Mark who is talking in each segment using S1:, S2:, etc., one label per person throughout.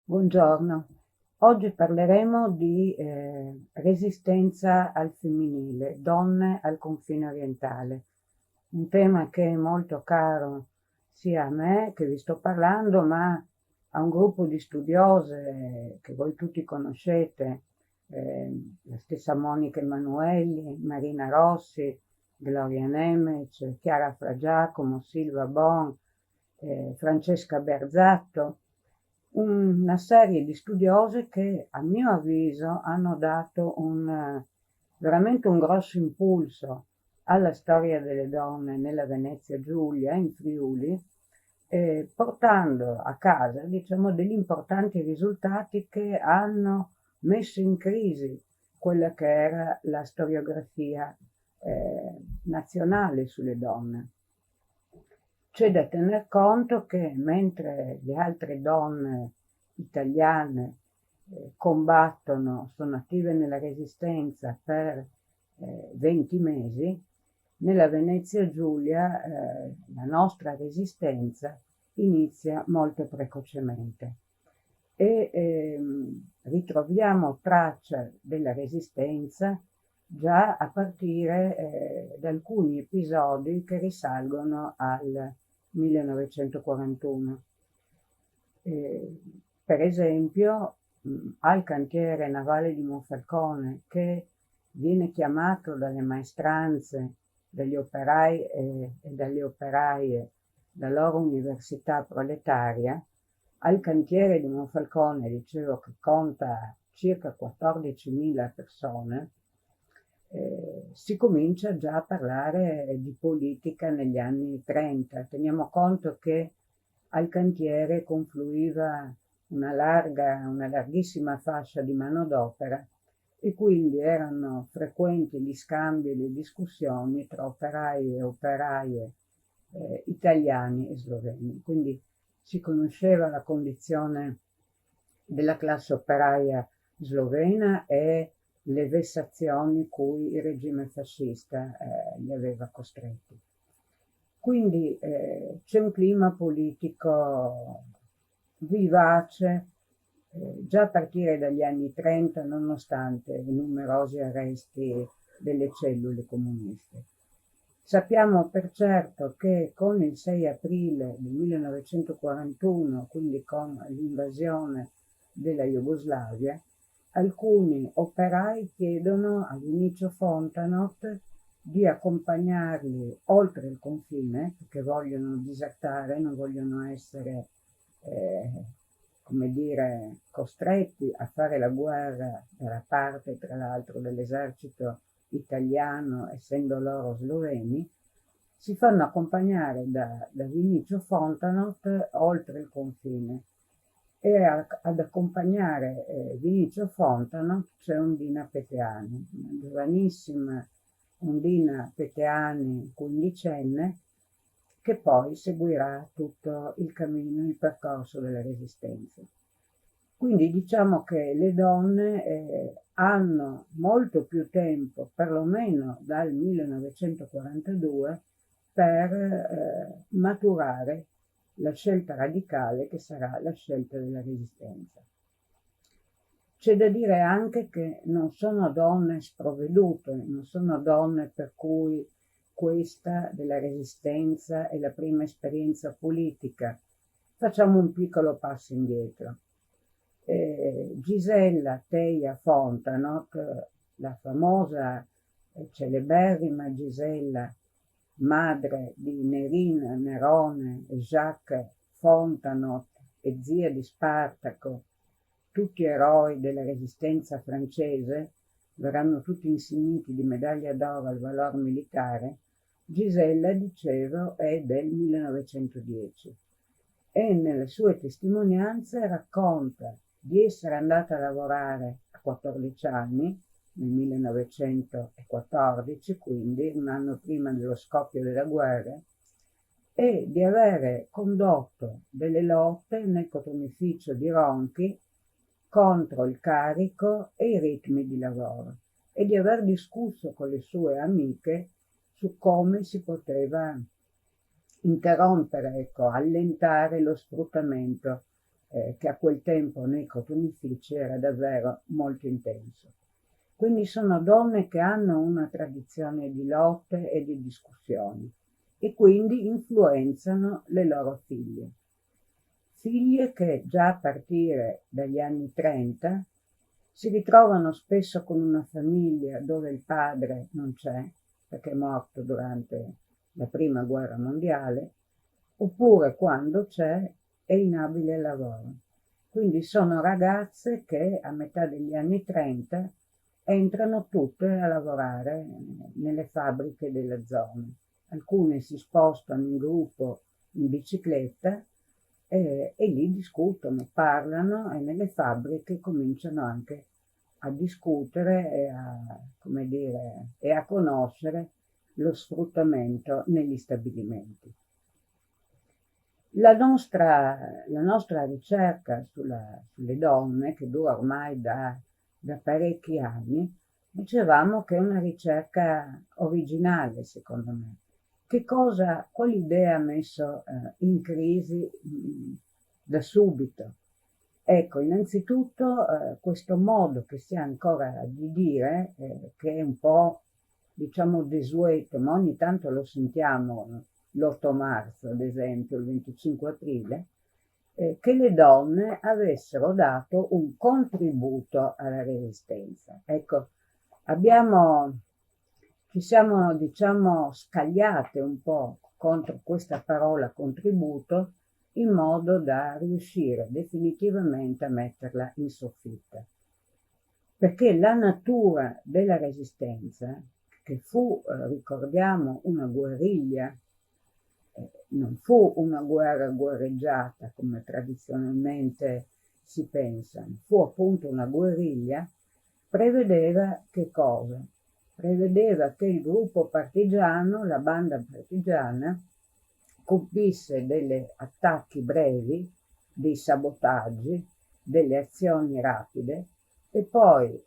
S1: Buongiorno, oggi parleremo di resistenza al femminile, donne al confine orientale, un tema che è molto caro sia a me che vi sto parlando, ma a un gruppo di studiose che voi tutti conoscete, la stessa Monica Emanuelli, Marina Rossi, Gloria Nemec, Chiara Fragiacomo, Silva Bon, Francesca Berzatto, una serie di studiose che a mio avviso hanno dato veramente un grosso impulso alla storia delle donne nella Venezia Giulia, in Friuli, portando a casa, diciamo, degli importanti risultati che hanno messo in crisi quella che era la storiografia nazionale sulle donne. C'è da tener conto che mentre le altre donne italiane combattono, sono attive nella resistenza per 20 mesi, nella Venezia Giulia la nostra resistenza inizia molto precocemente e ritroviamo traccia della resistenza già a partire da alcuni episodi che risalgono al 1941. Per esempio, al cantiere navale di Monfalcone, che viene chiamato dalle maestranze, dagli operai e dalle operaie, la loro università proletaria, al cantiere di Monfalcone, dicevo che conta circa 14.000 persone, si comincia già a parlare di politica negli anni 30. Teniamo conto che al cantiere confluiva una larghissima fascia di manodopera e quindi erano frequenti gli scambi e le discussioni tra operai e operaie italiani e sloveni. Quindi si conosceva la condizione della classe operaia slovena e le vessazioni cui il regime fascista li aveva costretti. Quindi c'è un clima politico vivace già a partire dagli anni 30, nonostante i numerosi arresti delle cellule comuniste. Sappiamo per certo che con il 6 aprile del 1941, quindi con l'invasione della Jugoslavia, alcuni operai chiedono a Vinicio Fontanot di accompagnarli oltre il confine, perché vogliono disertare, non vogliono essere, come dire, costretti a fare la guerra dalla parte, tra l'altro, dell'esercito italiano, essendo loro sloveni. Si fanno accompagnare da Vinicio Fontanot oltre il confine e ad accompagnare Vinicio Fontanot c'è Ondina Peteani, una giovanissima Ondina Peteani, quindicenne, che poi seguirà tutto il cammino, il percorso della resistenza. Quindi diciamo che le donne hanno molto più tempo, perlomeno dal 1942, per maturare la scelta radicale che sarà la scelta della resistenza. C'è da dire anche che non sono donne sprovvedute, non sono donne per cui questa della resistenza è la prima esperienza politica. Facciamo un piccolo passo indietro. Gisella Teia Fontanot, la famosa e celeberrima Gisella, madre di Nerina, Nerone e Jacques Fontanot e zia di Spartaco, tutti eroi della resistenza francese, verranno tutti insigniti di medaglia d'oro al valor militare. Gisella, dicevo, è del 1910 e nelle sue testimonianze racconta di essere andata a lavorare a 14 anni, nel 1914, quindi un anno prima dello scoppio della guerra, e di avere condotto delle lotte nel coturnificio di Ronchi contro il carico e i ritmi di lavoro e di aver discusso con le sue amiche su come si poteva interrompere, ecco, allentare lo sfruttamento che a quel tempo nei cotonifici era davvero molto intenso. Quindi sono donne che hanno una tradizione di lotte e di discussioni e quindi influenzano le loro figlie. Figlie che già a partire dagli anni 30 si ritrovano spesso con una famiglia dove il padre non c'è, perché è morto durante la prima guerra mondiale, oppure quando c'è è inabile al lavoro. Quindi sono ragazze che a metà degli anni 30 entrano tutte a lavorare nelle fabbriche della zona. Alcune si spostano in gruppo in bicicletta e lì discutono, parlano e nelle fabbriche cominciano anche a discutere come dire, e a conoscere lo sfruttamento negli stabilimenti. La nostra ricerca sulle donne, che dura ormai da parecchi anni, dicevamo che è una ricerca originale, secondo me. Quale idea ha messo in crisi da subito? Ecco, innanzitutto questo modo che si ha ancora di dire, che è un po', diciamo, desueto, ma ogni tanto lo sentiamo l'8 marzo, ad esempio, il 25 aprile, che le donne avessero dato un contributo alla resistenza. Ecco, ci siamo, diciamo, scagliate un po' contro questa parola contributo, in modo da riuscire definitivamente a metterla in soffitta. Perché la natura della resistenza, che fu, ricordiamo, una guerriglia, non fu una guerra guerreggiata come tradizionalmente si pensa, fu appunto una guerriglia, prevedeva che cosa? Prevedeva che il gruppo partigiano, la banda partigiana, compisse degli attacchi brevi, dei sabotaggi, delle azioni rapide e poi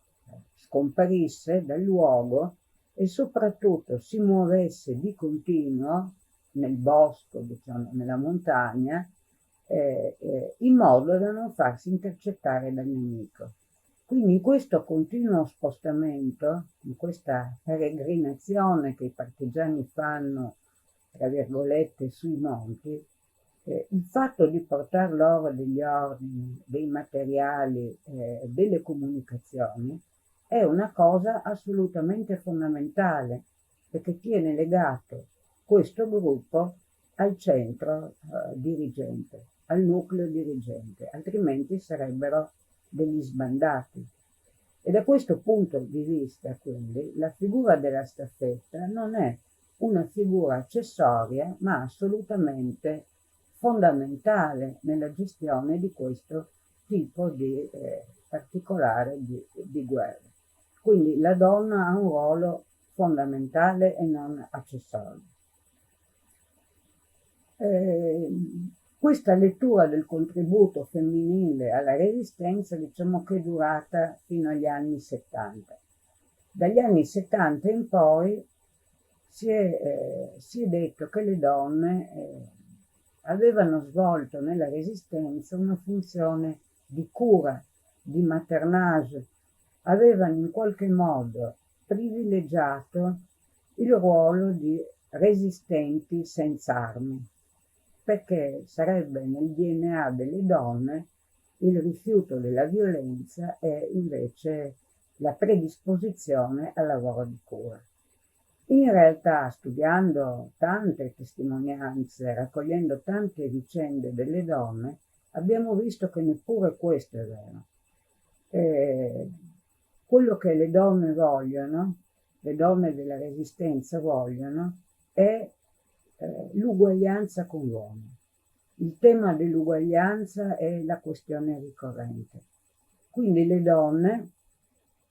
S1: scomparisse dal luogo e soprattutto si muovesse di continuo nel bosco, diciamo, nella montagna, in modo da non farsi intercettare dal nemico. Quindi in questo continuo spostamento, in questa peregrinazione che i partigiani fanno, tra virgolette, sui monti, il fatto di portare loro degli ordini, dei materiali, delle comunicazioni, è una cosa assolutamente fondamentale, perché tiene legato questo gruppo al centro dirigente, al nucleo dirigente, altrimenti sarebbero degli sbandati. E da questo punto di vista, quindi, la figura della staffetta non è una figura accessoria, ma assolutamente fondamentale nella gestione di questo tipo di particolare di guerra. Quindi la donna ha un ruolo fondamentale e non accessorio. Questa lettura del contributo femminile alla resistenza, diciamo che è durata fino agli anni 70. Dagli anni 70 in poi si è detto che le donne avevano svolto nella resistenza una funzione di cura, di maternage, avevano in qualche modo privilegiato il ruolo di resistenti senza armi, perché sarebbe nel DNA delle donne il rifiuto della violenza e invece la predisposizione al lavoro di cura. In realtà, studiando tante testimonianze, raccogliendo tante vicende delle donne, abbiamo visto che neppure questo è vero. Quello che le donne vogliono, le donne della resistenza vogliono, è l'uguaglianza con l'uomo. Il tema dell'uguaglianza è la questione ricorrente. Quindi le donne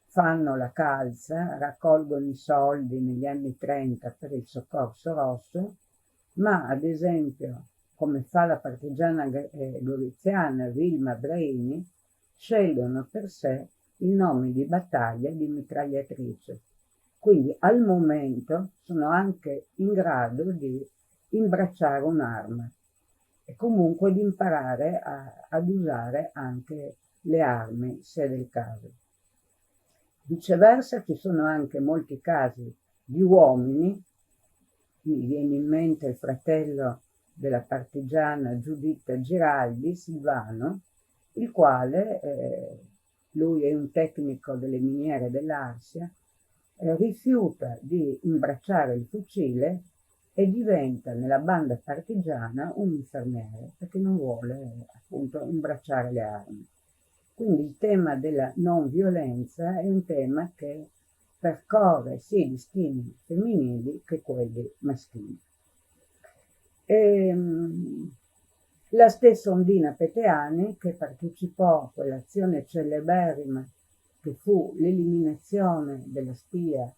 S1: fanno la calza, raccolgono i soldi negli anni 30 per il Soccorso Rosso, ma ad esempio, come fa la partigiana goriziana Vilma Braini, scelgono per sé il nome di battaglia di mitragliatrice. Quindi al momento sono anche in grado di imbracciare un'arma. e comunque di imparare ad usare anche le armi se del caso. Viceversa ci sono anche molti casi di uomini, mi viene in mente il fratello della partigiana Giuditta Giraldi, Silvano, il quale, lui è un tecnico delle miniere dell'Arsia, rifiuta di imbracciare il fucile e diventa nella banda partigiana un infermiere perché non vuole appunto imbracciare le armi. Quindi il tema della non violenza è un tema che percorre sia i destini femminili che quelli maschili. La stessa Ondina Peteani, che partecipò a quell'azione celeberrima che fu l'eliminazione della spia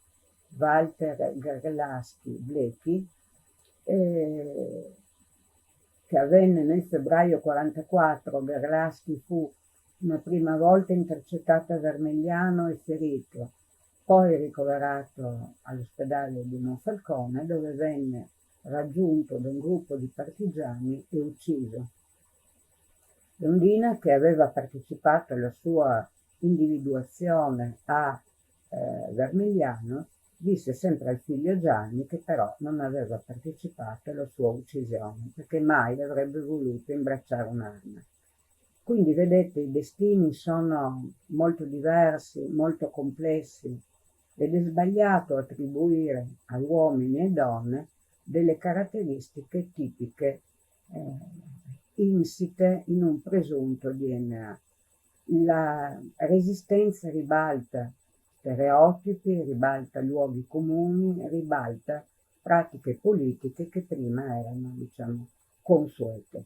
S1: Walter Gerlaschi-Bleki, che avvenne nel febbraio 1944. Gerlaschi fu una prima volta intercettato a Vermigliano e ferito, poi ricoverato all'ospedale di Monfalcone, dove venne raggiunto da un gruppo di partigiani e ucciso. L'Ondina, che aveva partecipato alla sua individuazione a Vermigliano, disse sempre al figlio Gianni che però non aveva partecipato alla sua uccisione, perché mai avrebbe voluto imbracciare un'arma. Quindi vedete, i destini sono molto diversi, molto complessi, ed è sbagliato attribuire a uomini e donne delle caratteristiche tipiche insite in un presunto DNA. La resistenza ribalta stereotipi, ribalta luoghi comuni, ribalta pratiche politiche che prima erano, diciamo, consuete.